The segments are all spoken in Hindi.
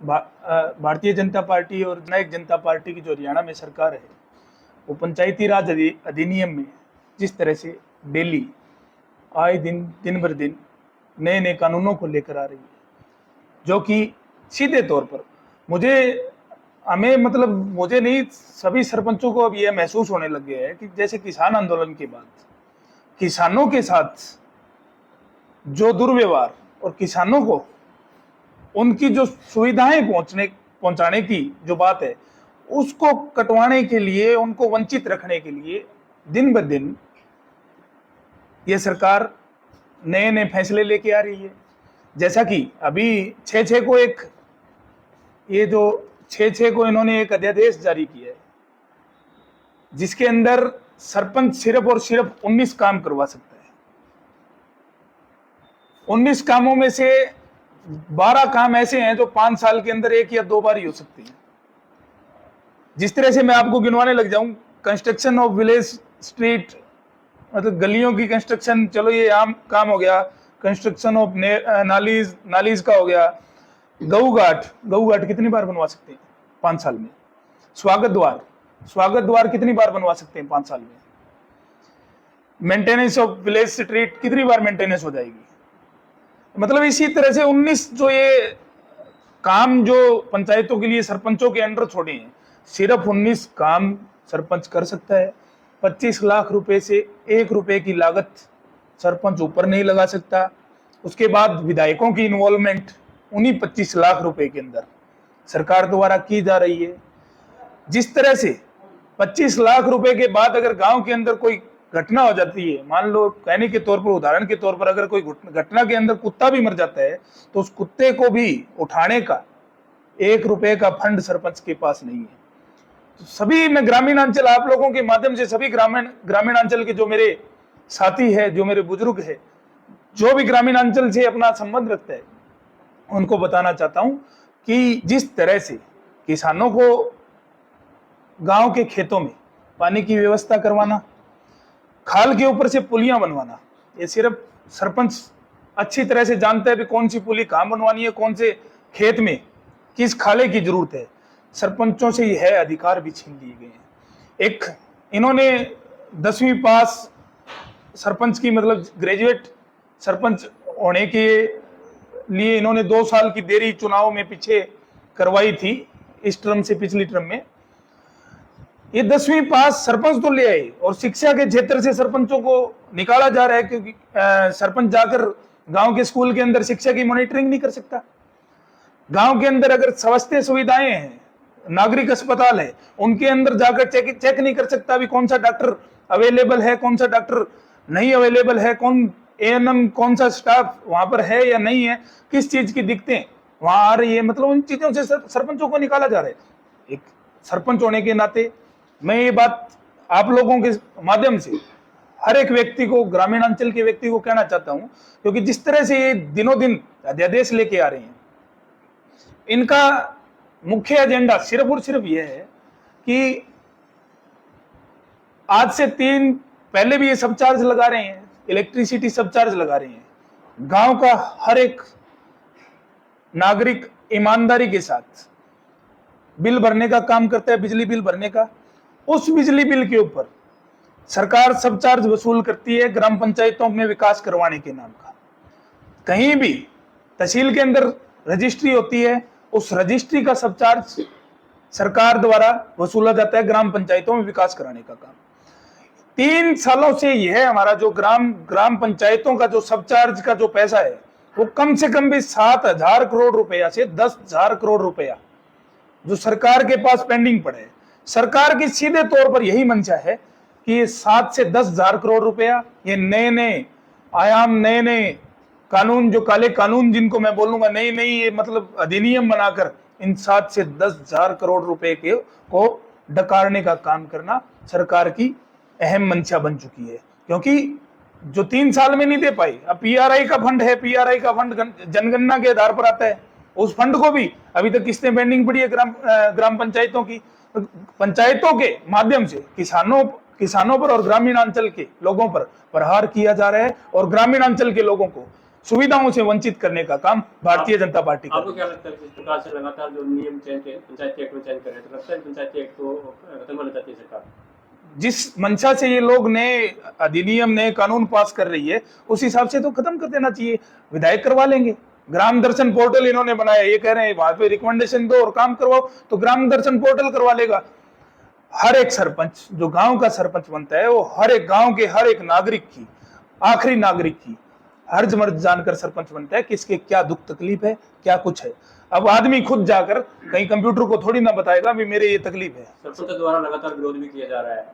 भारतीय जनता पार्टी और जननायक जनता पार्टी की जो हरियाणा में सरकार है, वो पंचायती राज अधिनियम में जिस तरह से डेली आए दिन भर दिन नए नए कानूनों को लेकर आ रही है, जो कि सीधे तौर पर मुझे नहीं, सभी सरपंचों को अब यह महसूस होने लग गया है कि जैसे किसान आंदोलन के बाद किसानों के साथ जो दुर्व्यवहार और किसानों को उनकी जो सुविधाएं पहुंचाने की जो बात है, उसको कटवाने के लिए, उनको वंचित रखने के लिए दिन ब दिन ये सरकार नए नए फैसले लेके आ रही है। जैसा कि अभी 6-6 को इन्होंने एक अध्यादेश जारी किया है, जिसके अंदर सरपंच सिर्फ और सिर्फ 19 काम करवा सकता है। 19 कामों में से 12 काम ऐसे हैं जो 5 साल के अंदर 1 या 2 बार ही हो सकते हैं। जिस तरह से मैं आपको गिनवाने लग जाऊं, कंस्ट्रक्शन ऑफ विलेज स्ट्रीट, मतलब गलियों की कंस्ट्रक्शन, चलो ये आम काम हो गया। कंस्ट्रक्शन ऑफ नालीज का हो गया। गऊ घाट कितनी बार बनवा सकते हैं 5 साल में? स्वागत द्वार कितनी बार बनवा सकते हैं 5 साल में? मेंटेनेंस ऑफ विलेज स्ट्रीट कितनी बार मेंटेनेंस हो जाएगी? मतलब इसी तरह से 19 जो ये काम जो पंचायतों के लिए सरपंचों के अंडर छोड़े हैं, सिर्फ 19 काम सरपंच कर सकता है। 25 लाख रुपए से 1 रुपए की लागत सरपंच ऊपर नहीं लगा सकता। उसके बाद विधायकों की इन्वॉल्वमेंट उन्हीं 25 लाख रुपए के अंदर सरकार द्वारा की जा रही है। जिस तरह से 25 लाख रुपए के बाद अगर गांव के अंदर कोई घटना हो जाती है, मान लो कहने के तौर पर, उदाहरण के तौर पर, अगर कोई घटना के अंदर कुत्ता भी मर जाता है, तो उस कुत्ते को भी उठाने का 1 रुपए का फंड सरपंच के पास नहीं है। तो सभी, मैं ग्रामीण अंचल, आप लोगों के माध्यम से सभी ग्रामीण अंचल के जो मेरे साथी है, जो मेरे बुजुर्ग है, जो भी ग्रामीण अंचल से अपना संबंध रखता है, उनको बताना चाहता हूं कि जिस तरह से किसानों को गांव के खेतों में पानी की व्यवस्था करवाना, खाल के ऊपर से पुलियां बनवाना, ये सिर्फ सरपंच अच्छी तरह से जानता है कि कौन सी पुली कहां बनवानी है, कौन से खेत में किस खाले की जरूरत है। सरपंचों से यह अधिकार भी छीन लिए गए हैं। एक इन्होंने 10वीं पास सरपंच की, मतलब ग्रेजुएट सरपंच होने के लिए इन्होंने 2 साल की देरी चुनाव में पीछे करवाई थी, इस टर्म से पिछली टर्म में। ये 10वीं पास सरपंच तो ले आए और शिक्षा के क्षेत्र से सरपंचों को निकाला जा रहा है, क्योंकि सरपंच जाकर गांव के स्कूल के अंदर शिक्षा की मॉनिटरिंग नहीं कर सकता। गांव के अंदर अगर स्वास्थ्य सुविधाएं हैं, नागरिक अस्पताल है, उनके अंदर जाकर चेक नहीं कर सकता भी कौन सा डॉक्टर अवेलेबल है, कौन सा डॉक्टर नहीं अवेलेबल है, कौन एएनएम, कौन सा स्टाफ वहां पर है या नहीं है, किस चीज की दिक्कतें वहां आ रही है। मतलब उन चीजों से सरपंचों को निकाला जा रहा है। एक सरपंच होने के नाते मैं ये बात आप लोगों के माध्यम से हर एक व्यक्ति को, ग्रामीण अंचल के व्यक्ति को कहना चाहता हूं, क्योंकि जिस तरह से ये दिनों दिन अध्यादेश लेके आ रहे हैं, इनका मुख्य एजेंडा सिर्फ और सिर्फ यह है कि आज से 3 पहले भी ये सब चार्ज लगा रहे हैं, इलेक्ट्रिसिटी सब चार्ज लगा रहे हैं। गांव का हर एक नागरिक ईमानदारी के साथ बिल भरने का काम करता है, बिजली बिल भरने का। उस बिजली बिल के ऊपर सरकार सब चार्ज वसूल करती है ग्राम पंचायतों में विकास करवाने के नाम का। कहीं भी तहसील के अंदर रजिस्ट्री होती है, उस रजिस्ट्री का सब चार्ज सरकार द्वारा वसूला जाता है ग्राम पंचायतों में विकास कराने का काम। 3 सालों से यह हमारा जो ग्राम पंचायतों का जो सब चार्ज का जो पैसा है, वो कम से कम भी 7,000 करोड़ रुपया से 10,000 करोड़ रुपया जो सरकार के पास पेंडिंग पड़े है। सरकार की सीधे तौर पर यही मंशा है कि 7 से 10,000 करोड़ रुपया, ये नए नए आयाम, नए नए कानून, जो काले कानून जिनको मैं बोलूंगा, नई ये मतलब अधिनियम बनाकर इन 7 से 10,000 करोड़ रुपए को डकारने का काम करना सरकार की अहम मंशा बन चुकी है। क्योंकि जो 3 साल में नहीं दे पाई, अब पीआरआई का फंड है, पीआरआई का फंड जनगणना के आधार पर आता है, उस फंड को भी अभी तक किस्तें पेंडिंग पड़ी है ग्राम पंचायतों की। पंचायतों के माध्यम से किसानों पर और ग्रामीण अंचल के लोगों पर प्रहार किया जा रहा है, और ग्रामीण अंचल के लोगों को सुविधाओं से वंचित करने का काम भारतीय जनता पार्टी का। आपको क्या लगता है, जिस प्रकार से लगातार जो नियम चेंज पंचायती एक्ट में चेंज कर रहे हैं, तो लगता है पंचायती एक्ट को खत्म करना चाहती है सरकार? जिस मंशा से ये लोग नए अधिनियम नए कानून पास कर रही है, उस हिसाब से तो खत्म कर देना चाहिए। विधायक करवा लेंगे। ग्राम दर्शन पोर्टल इन्होंने बनाया, ये कह रहे हैं वहां पे रिकमेंडेशन दो और काम करवाओ, तो ग्राम दर्शन पोर्टल करवा लेगा। हर एक सरपंच जो गांव का सरपंच बनता है, वो हर एक गांव के हर एक नागरिक की, आखिरी नागरिक की हर्ज मर्ज जानकर सरपंच बनता है, किसके क्या दुख तकलीफ है, क्या कुछ है। अब आदमी खुद जाकर कहीं कंप्यूटर को थोड़ी ना बताएगा भी मेरे ये तकलीफ है। सरपंच द्वारा लगातार विरोध भी किया जा रहा है।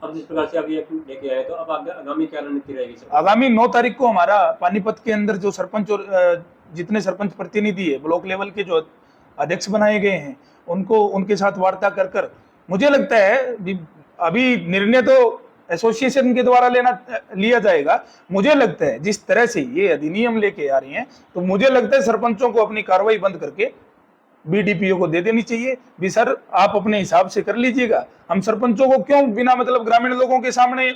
अब जिस प्रकार से अभी लेके आए, तो अब आगामी क्या रणनीति रहेगी? आगामी 9 तारीख को हमारा पानीपत के अंदर जो सरपंच और जितने सरपंच प्रतिनिधि है, ब्लॉक लेवल के जो अध्यक्ष बनाए गए हैं, उनको उनके साथ वार्ता कर मुझे लगता है अभी निर्णय तो एसोसिएशन के द्वारा लिया जाएगा। मुझे लगता है जिस तरह से ये अधिनियम लेके आ रही हैं, तो मुझे लगता है सरपंचों को अपनी कार्रवाई बंद करके बीडीपीओ को दे देनी चाहिए भी सर आप अपने हिसाब से कर लीजिएगा। हम सरपंचों को क्यों बिना मतलब ग्रामीण लोगों के सामने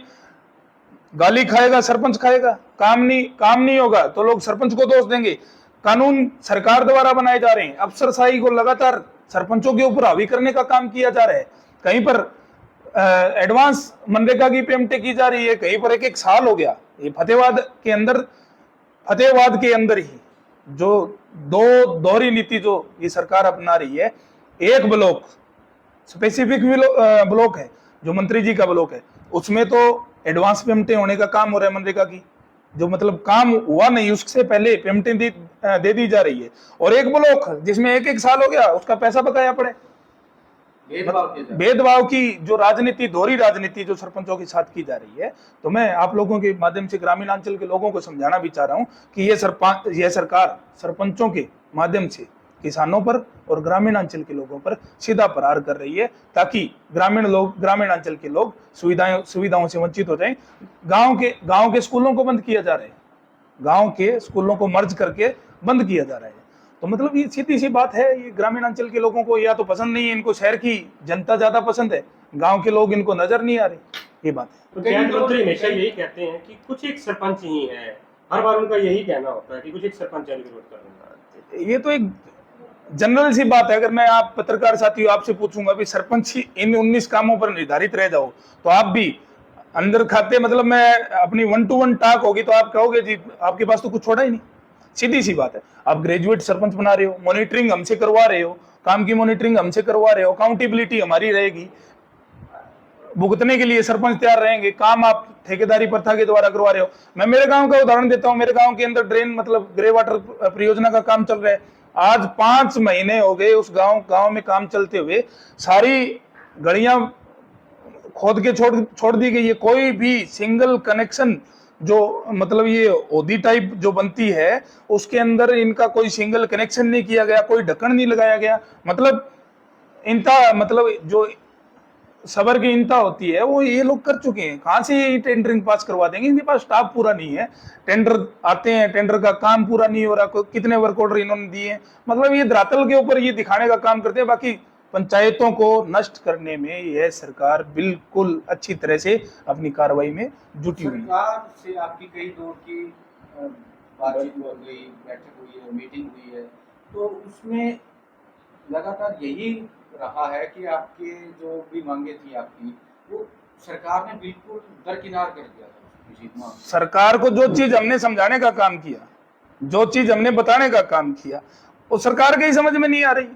गाली खाएगा सरपंच खाएगा? काम नहीं होगा तो लोग सरपंच को दोष देंगे। कानून सरकार द्वारा बनाए जा रहे हैं, अफसरशाही को लगातार सरपंचों के ऊपर हावी करने का काम किया जा रहा है। कहीं पर एडवांस मनरेगा की पेमेंटें की जा रही है, कहीं पर एक साल हो गया। ये फतेहवाद के अंदर ही जो दोहरी नीति जो ये सरकार अपना रही है, एक ब्लॉक स्पेसिफिक ब्लॉक है जो मंत्री जी का ब्लॉक है, उसमें तो एडवांस पेमेंटें होने का काम हो रहा है मनरेगा की, जो मतलब काम हुआ नहीं उससे पहले पेमेंटें दे दी जा रही है। और एक ब्लॉक जिसमें एक साल हो गया उसका पैसा बकाया पड़े। भेदभाव की जो राजनीति, दोहरी राजनीति जो सरपंचों के साथ की जा रही है, तो मैं आप लोगों के माध्यम से ग्रामीण अंचल के लोगों को समझाना भी चाह रहा हूं कि ये सरकार सरपंचों के माध्यम से किसानों पर और ग्रामीण अंचल के लोगों पर सीधा प्रहार कर रही है, ताकि ग्रामीण अंचल के लोग सुविधाओं से वंचित हो जाएं। गांव के स्कूलों को बंद किया जा रहा है, गांव के स्कूलों को मर्ज करके बंद किया जा रहा है। तो मतलब ये सीधी सी बात है, ये ग्रामीण अंचल के लोगों को या तो पसंद नहीं है, इनको शहर की जनता ज्यादा पसंद है, गांव के लोग इनको नजर नहीं आ रहे। ये बात है। पंचायत मंत्री हमेशा यही कहते हैं कि कुछ एक सरपंच ही है, हर बार उनका यही कहना होता है कि कुछ एक सरपंच विरोध कर रहे हैं। ये तो एक जनरल सी बात है। अगर मैं आप पत्रकार साथियों आपसे पूछूंगा भी सरपंच ही इन 19 कामों पर निर्धारित रह जाओ, तो आप भी अंदर खाते मतलब मैं अपनी 1-to-1 टॉक होगी तो आप कहोगे जी आपके पास तो कुछ छोड़ा ही नहीं। सीधी सी बात है। आप ग्रेजुएट सरपंच बना रहे हो, मॉनिटरिंग हमसे करवा रहे हो, काम की मॉनिटरिंग हमसे करवा रहे हो, अकाउंटेबिलिटी हमारी रहेगी, भुगतने के लिए सरपंच तैयार रहेंगे, काम आप ठेकेदारी प्रथा के द्वारा करवा रहे हो। मैं मेरे गांव का उदाहरण देता हूं। मेरे गांव के अंदर ड्रेन मतलब ग्रे वाटर परियोजना का काम चल रहा है। आज 5 महीने हो गए उस गांव में काम चलते हुए, सारी गलियां खोद के छोड़ दी गई है। कोई भी सिंगल कनेक्शन जो मतलब ये ओदी टाइप जो बनती है उसके अंदर इनका कोई सिंगल कनेक्शन नहीं किया गया, कोई ढक्कन नहीं लगाया गया। मतलब इनका मतलब जो सबर की इंता होती है वो ये लोग कर चुके हैं। कहां से ये टेंडरिंग पास करवा देंगे? इनके पास स्टाफ पूरा नहीं है, टेंडर आते हैं, टेंडर का काम पूरा नहीं हो रहा, कितने वर्क ऑर्डर इन्होंने दिए हैं। मतलब ये धरातल के ऊपर ये दिखाने का काम करते हैं। बाकी पंचायतों को नष्ट करने में यह सरकार बिल्कुल अच्छी तरह से अपनी कार्रवाई में जुटी हुई है। सरकार से आपकी कई दौर की बातचीत हो गई, बैठक हुई है, मीटिंग हुई है, तो उसमें लगातार यही रहा है कि आपके जो भी मांगे थी आपकी, वो सरकार ने बिल्कुल दरकिनार कर दिया था। सरकार को जो चीज हमने समझाने का काम किया, जो चीज हमने बताने का काम किया, वो सरकार के ही समझ में नहीं आ रही।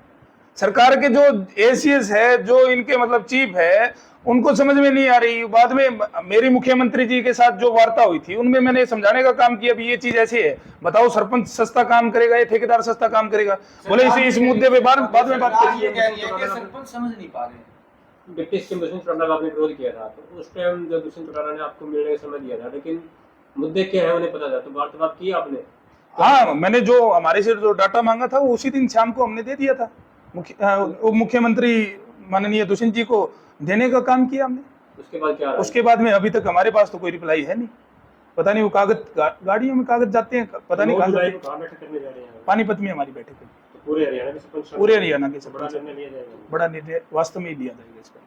सरकार के जो एसीएस है, जो इनके मतलब चीफ है, उनको समझ में नहीं आ रही। बाद में मेरी मुख्यमंत्री जी के साथ जो वार्ता हुई थी उनमें मैंने समझाने का काम किया भी ये चीज ऐसी है, बताओ सरपंच सस्ता काम करेगा या ठेकेदार सस्ता काम करेगा? बोले इस मुद्दे पे बाद में बात करिए। सरपंच समझ नहीं पा रहे। ब्रिटिश के दुष्यंत चौटाला का आपने विरोध किया था, तो उस टाइम जब दुष्यंत चौटाला ने आपको मिलने का समय दिया था, लेकिन मुद्दे क्या है उन्हें पता था, तो वार्तालाप किया आपने? हाँ, मैंने जो हमारे से जो डाटा मांगा था वो उसी दिन शाम को हमने दे दिया था। मुख्यमंत्री माननीय दुष्यंत जी को देने का काम किया हमने। उसके बाद क्या? उसके बाद में अभी तक हमारे पास तो कोई रिप्लाई है नहीं। पता नहीं वो कागज गाड़ियों में कागज जाते हैं, पता नहीं कहाँ बैठक करने जा रहे हैं। पानीपत में हमारी बैठक है। पूरे हरियाणा के बड़ा निर्णय वास्तव में लिया जाएगा इस पर।